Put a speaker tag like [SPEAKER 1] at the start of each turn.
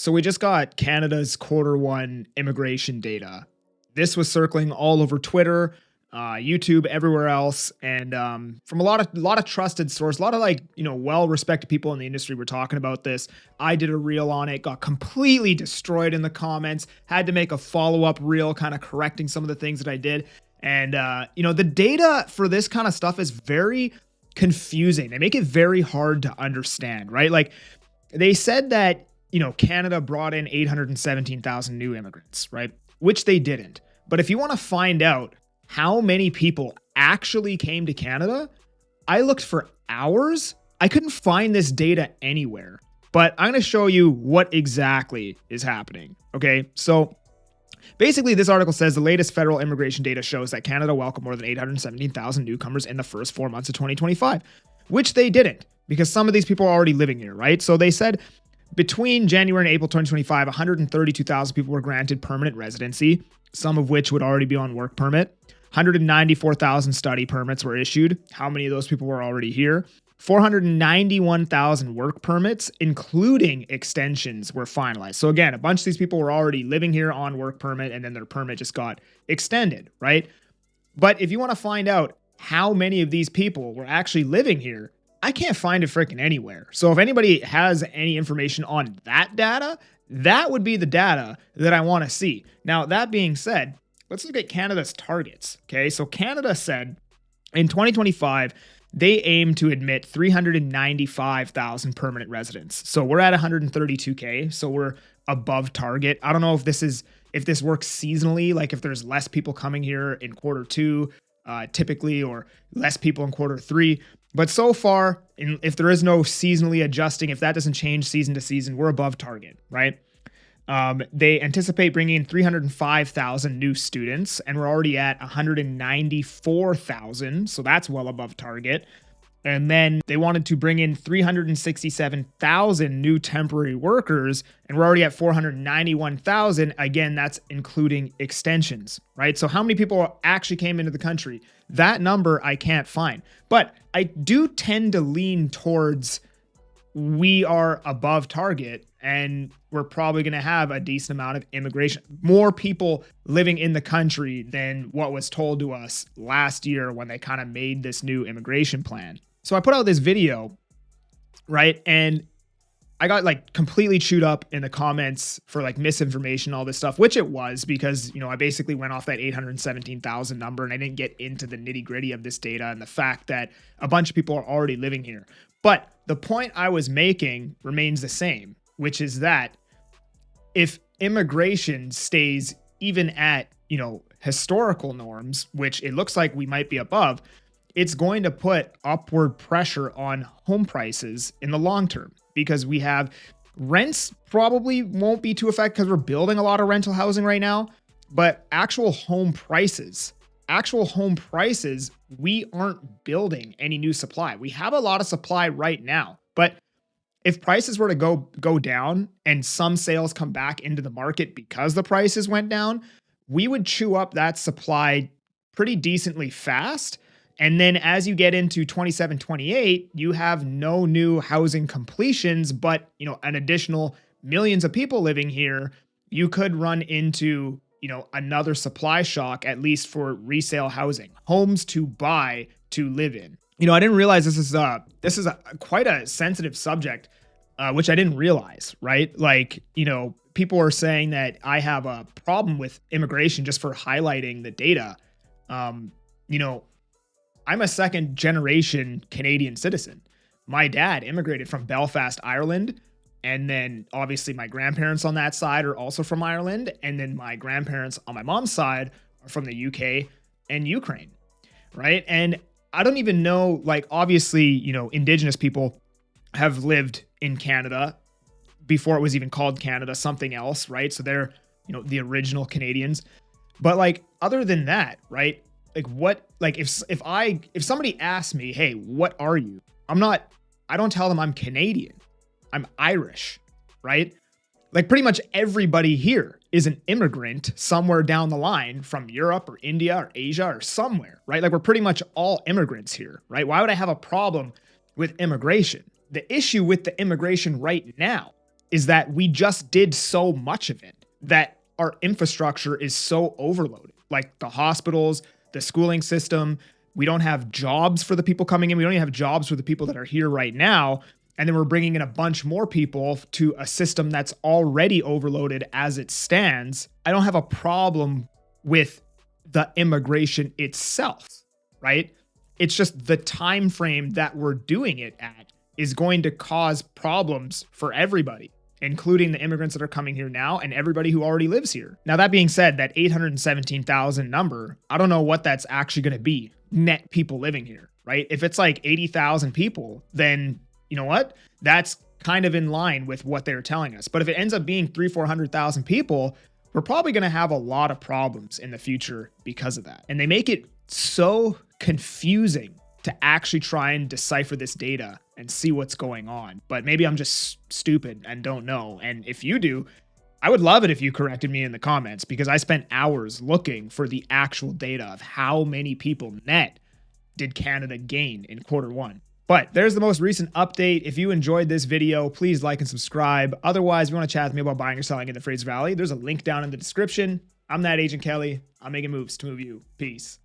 [SPEAKER 1] So we just got Canada's Q1 immigration data. This was circling all over Twitter, YouTube, everywhere else, and from a lot of trusted source, a lot of well-respected people in the industry were talking about this. I did a reel on it, got completely destroyed in the comments, had to make a follow-up reel kind of correcting some of the things that I did. And the data for this kind of stuff is very confusing. They make it very hard to understand, right? Like they said that, Canada brought in 817,000 new immigrants, right? Which they didn't. But if you want to find out how many people actually came to Canada, I looked for hours. I couldn't find this data anywhere, but I'm going to show you what exactly is happening. Okay. So basically this article says the latest federal immigration data shows that Canada welcomed more than 817,000 newcomers in the first 4 months of 2025, which they didn't because some of these people are already living here, right? So they said between January and April 2025, 132,000 people were granted permanent residency, some of which would already be on work permit. 194,000 study permits were issued. How many of those people were already here? 491,000 work permits, including extensions, were finalized. So again, a bunch of these people were already living here on work permit, and then their permit just got extended, right? But if you want to find out how many of these people were actually living here, I can't find it freaking anywhere. So if anybody has any information on that data, that would be the data that I want to see. Now, that being said, let's look at Canada's targets. Okay, so Canada said in 2025, they aim to admit 395,000 permanent residents. So we're at 132K, so we're above target. I don't know if this works seasonally, like if there's less people coming here in Q2 typically, or less people in Q3. But so far, if there is no seasonally adjusting, if that doesn't change season to season, we're above target, right? They anticipate bringing in 305,000 new students, and we're already at 194,000, so that's well above target. And then they wanted to bring in 367,000 new temporary workers, and we're already at 491,000. Again, that's including extensions, right? So how many people actually came into the country? That number I can't find, but I do tend to lean towards we are above target, and we're probably going to have a decent amount of immigration, more people living in the country than what was told to us last year when they kind of made this new immigration plan. So I put out this video, right? And I got completely chewed up in the comments for misinformation, all this stuff, which it was because, I basically went off that 817,000 number and I didn't get into the nitty gritty of this data and the fact that a bunch of people are already living here. But the point I was making remains the same, which is that if immigration stays even at, historical norms, which it looks like we might be above, it's going to put upward pressure on home prices in the long term because we have rents probably won't be too affected because we're building a lot of rental housing right now, but actual home prices, we aren't building any new supply. We have a lot of supply right now, but if prices were to go down and some sales come back into the market because the prices went down, we would chew up that supply pretty decently fast. And then as you get into 27, 28, you have no new housing completions, but an additional millions of people living here. You could run into, another supply shock, at least for resale housing, homes to buy to live in. I didn't realize this is quite a sensitive subject, which I didn't realize, right? People are saying that I have a problem with immigration just for highlighting the data. I'm a second generation Canadian citizen. My dad immigrated from Belfast, Ireland. And then obviously my grandparents on that side are also from Ireland. And then my grandparents on my mom's side are from the UK and Ukraine, right? And I don't even know, obviously, Indigenous people have lived in Canada before it was even called Canada, something else, right? So they're, the original Canadians. But other than that, right? If somebody asks me, hey, what are you? I don't tell them I'm Canadian. I'm Irish, right? Pretty much everybody here is an immigrant somewhere down the line from Europe or India or Asia or somewhere, right? We're pretty much all immigrants here, right? Why would I have a problem with immigration? The issue with the immigration right now is that we just did so much of it that our infrastructure is so overloaded. Like the hospitals, the schooling system, we don't have jobs for the people coming in. We don't even have jobs for the people that are here right now. And then we're bringing in a bunch more people to a system that's already overloaded as it stands. I don't have a problem with the immigration itself, right? It's just the time frame that we're doing it at is going to cause problems for everybody, including the immigrants that are coming here now and everybody who already lives here. Now, that being said, that 817,000 number, I don't know what that's actually going to be, net people living here, right? If it's like 80,000 people, then you know what? That's kind of in line with what they're telling us. But if it ends up being 400,000 people, we're probably going to have a lot of problems in the future because of that. And they make it so confusing to actually try and decipher this data and see what's going on. But maybe I'm just stupid and don't know. And if you do, I would love it if you corrected me in the comments, because I spent hours looking for the actual data of how many people net did Canada gain in Q1. But there's the most recent update. If you enjoyed this video, please like and subscribe. Otherwise, if you want to chat with me about buying or selling in the Fraser Valley, there's a link down in the description. I'm that Agent Kelly. I'm making moves to move you. Peace.